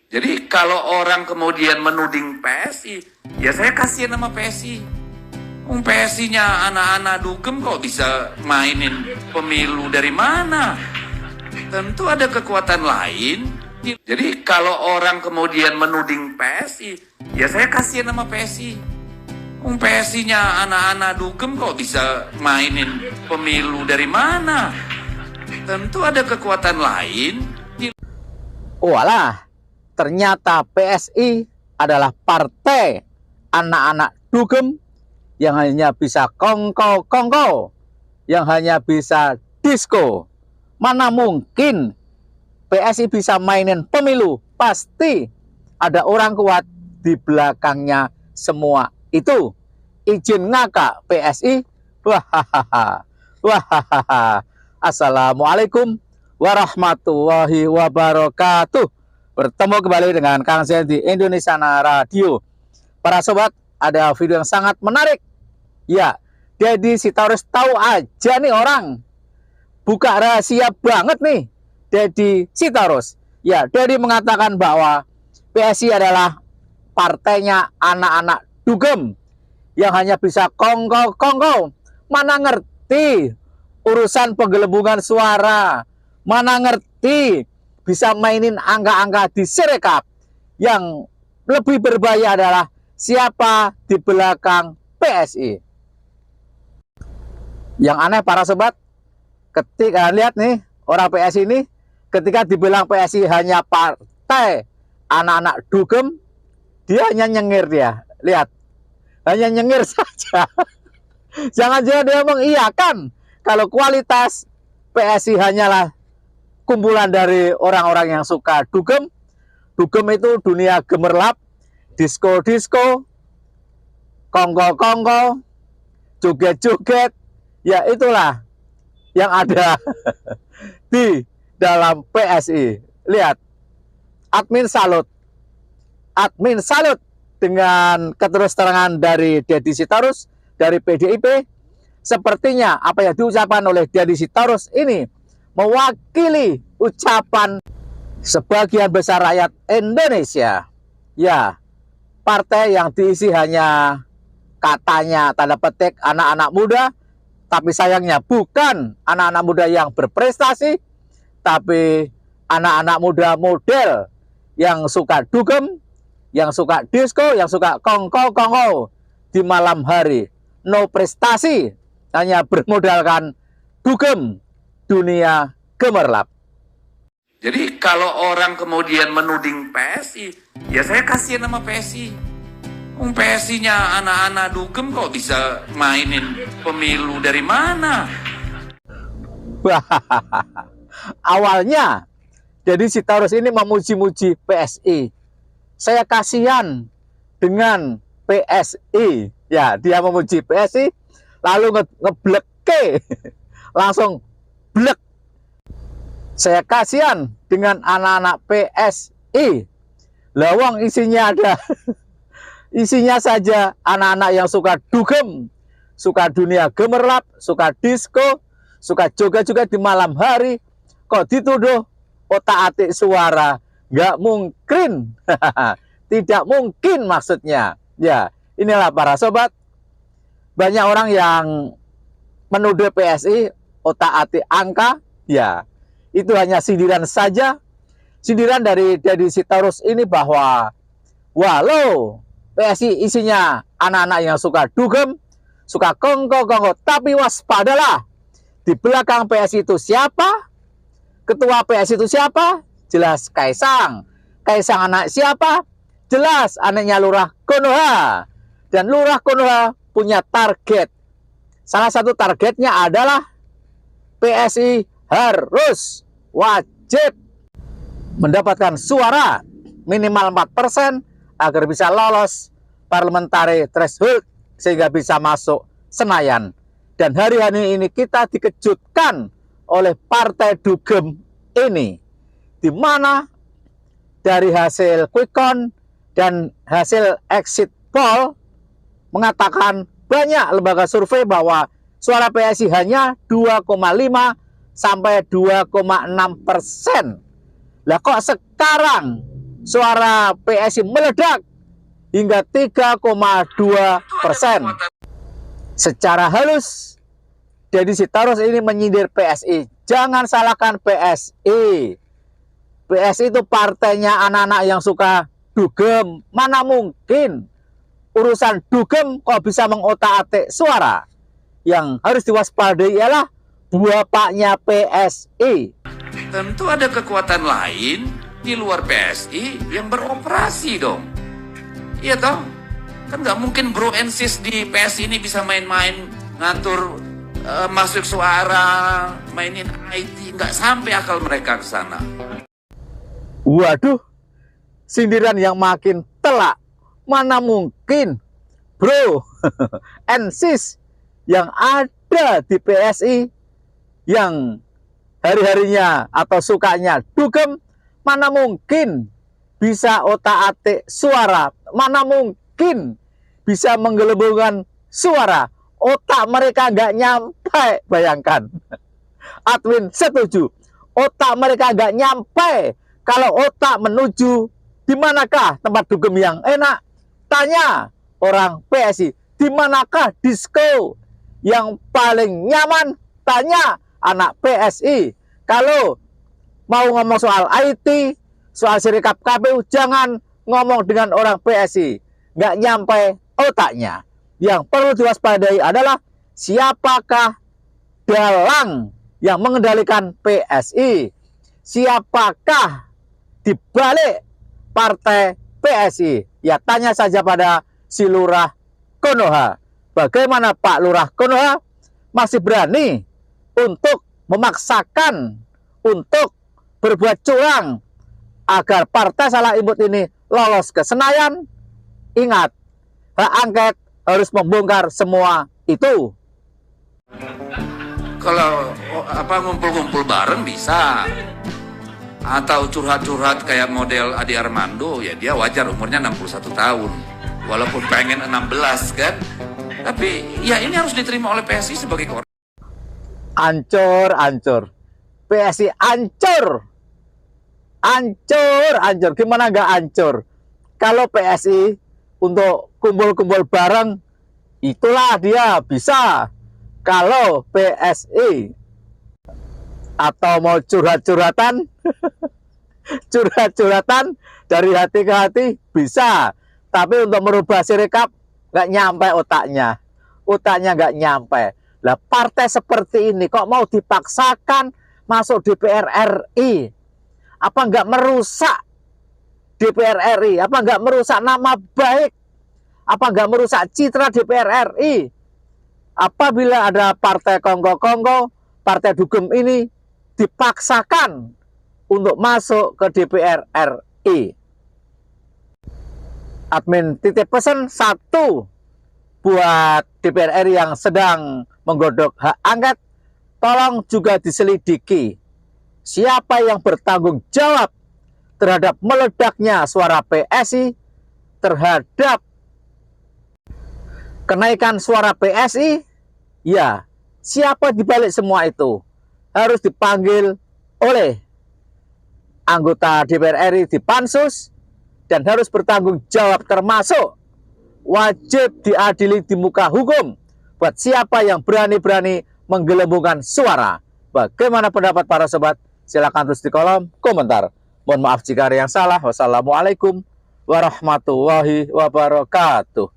Jadi kalau orang kemudian menuding PSI, ya saya kasihan sama PSI. PSI-nya anak-anak dugem kok bisa mainin pemilu dari mana? Tentu ada kekuatan lain. Jadi kalau orang kemudian menuding PSI, ya saya kasihan sama PSI. PSI-nya anak-anak dugem kok bisa mainin pemilu dari mana? Tentu ada kekuatan lain. Walah, ternyata PSI adalah partai anak-anak dugem yang hanya bisa kongko-kongko, yang hanya bisa disco. Mana mungkin PSI bisa mainin pemilu? Pasti ada orang kuat di belakangnya semua itu. Izin ngakak PSI. Wahahaha. Wahahaha. Assalamualaikum warahmatullahi wabarakatuh. Bertemu kembali dengan Kang Zen di Indonesia Radio. Para sobat, ada video yang sangat menarik. Ya, Deddy Sitorus tahu aja nih orang. Buka rahasia banget nih Deddy Sitorus. Ya, Deddy mengatakan bahwa PSI adalah partainya anak-anak dugem yang hanya bisa kongko-kongko. Mana ngerti urusan penggelembungan suara. Mana ngerti bisa mainin angka-angka di Sirekap. Yang lebih berbahaya adalah siapa di belakang PSI. Yang aneh para sobat, ketika lihat nih orang PSI ini, ketika dibilang PSI hanya partai anak-anak dugem, dia hanya nyengir dia. Lihat, hanya nyengir saja. Jangan-jangan dia mengiyakan kalau kualitas PSI hanyalah kumpulan dari orang-orang yang suka dugem. Dugem itu dunia gemerlap, disco-disco, kongko-kongko, joget-joget. Ya itulah yang ada di dalam PSI. Lihat, admin salut dengan keterus-terangan dari Deddy Sitorus dari PDIP. Sepertinya apa yang diucapkan oleh Deddy Sitorus ini mewakili ucapan sebagian besar rakyat Indonesia. Ya, partai yang diisi hanya katanya tanda petik anak-anak muda, tapi sayangnya bukan anak-anak muda yang berprestasi, tapi anak-anak muda model yang suka dugem, yang suka disco, yang suka kongko-kongko di malam hari. No prestasi, hanya bermodalkan dugem dunia gemerlap. Jadi kalau orang kemudian menuding PSI, ya saya kasihan sama PSI. PSI-nya anak-anak dugem kok bisa mainin pemilu dari mana? Awalnya Deddy Sitorus ini memuji-muji PSI. Saya kasihan dengan PSI. Ya, dia memuji PSI lalu ngebleke. Langsung blek. Saya kasihan dengan anak-anak PSI. Lawang isinya ada isinya saja anak-anak yang suka dugem, suka dunia gemerlap, suka disco, suka joget-joget di malam hari. Kok dituduh otak-atik suara? Nggak mungkin. Tidak mungkin maksudnya. Ya, inilah para sobat. Banyak orang yang menuduh PSI otak-atik angka. Ya, itu hanya sindiran saja. Sindiran dari Deddy Sitorus ini bahwa walau PSI isinya anak-anak yang suka dugem, suka kongko-kongko, tapi waspadalah. Di belakang PSI itu siapa? Ketua PSI itu siapa? Jelas Kaisang. Kaisang anak siapa? Jelas anaknya Lurah Konoha. Dan Lurah Konoha punya target. Salah satu targetnya adalah PSI harus wajib mendapatkan suara minimal 4% agar bisa lolos parliamentary threshold sehingga bisa masuk Senayan. Dan hari-hari ini kita dikejutkan oleh partai dugem ini, di mana dari hasil quick count dan hasil exit poll mengatakan banyak lembaga survei bahwa suara PSI hanya 2,5 sampai 2,6%. Lah kok sekarang suara PSI meledak hingga 3,2%. Secara halus, Deddy Sitorus ini menyindir PSI. Jangan salahkan PSI. PSI itu partainya anak-anak yang suka dugem. Mana mungkin urusan dugem kok bisa mengotak-atik suara. Yang harus diwaspadai ialah bapaknya PSI. Tentu ada kekuatan lain di luar PSI yang beroperasi dong. Iya toh? Kan nggak mungkin bro and sis di PSI ini bisa main-main ngatur masuk suara, mainin IT, nggak sampai akal mereka ke sana. Waduh, sindiran yang makin telak. Mana mungkin bro and sis yang ada di PSI yang hari-harinya atau sukanya dugem, mana mungkin bisa otak-atik suara, mana mungkin bisa menggelembungkan suara. Otak mereka nggak nyampe, bayangkan. Admin setuju, otak mereka nggak nyampe. Kalau otak menuju di manakah tempat dugem yang enak, tanya orang PSI. Di manakah disko yang paling nyaman, tanya anak PSI. Kalau mau ngomong soal IT, soal sirikap KPU, jangan ngomong dengan orang PSI. Nggak nyampe otaknya. Yang perlu diwaspadai adalah siapakah dalang yang mengendalikan PSI. Siapakah di balik partai PSI? Ya tanya saja pada si Lurah Konoha. Bagaimana Pak Lurah Konoha masih berani untuk memaksakan, untuk berbuat curang agar partai salah imut ini lolos ke Senayan? Ingat, hak angket harus membongkar semua itu. Kalau ngumpul-ngumpul bareng bisa, atau curhat-curhat kayak model Adi Armando, ya dia wajar umurnya 61 tahun, walaupun pengen 16 kan. Tapi ya ini harus diterima oleh PSI sebagai korban. Ancur. PSI ancur. Gimana nggak ancur? Kalau PSI untuk kumpul-kumpul bareng, itulah dia bisa. Kalau PSI atau mau curhat-curhatan, curhat-curhatan dari hati ke hati bisa. Tapi untuk merubah sirikap, nggak nyampe otaknya. Otaknya nggak nyampe. Lah partai seperti ini kok mau dipaksakan masuk DPR RI? Apa nggak merusak DPR RI? Apa nggak merusak nama baik? Apa nggak merusak citra DPR RI? Apabila ada partai kongko-kongko, partai dugem ini dipaksakan untuk masuk ke DPR RI. Admin titip pesan satu buat DPR RI yang sedang menggodok hak angket, tolong juga diselidiki siapa yang bertanggung jawab terhadap meledaknya suara PSI, terhadap kenaikan suara PSI. Ya, siapa dibalik semua itu harus dipanggil oleh anggota DPR RI di Pansus dan harus bertanggung jawab, termasuk wajib diadili di muka hukum buat siapa yang berani-berani menggelembungkan suara. Bagaimana pendapat para sobat? Silakan tulis di kolom komentar. Mohon maaf jika ada yang salah. Wassalamualaikum warahmatullahi wabarakatuh.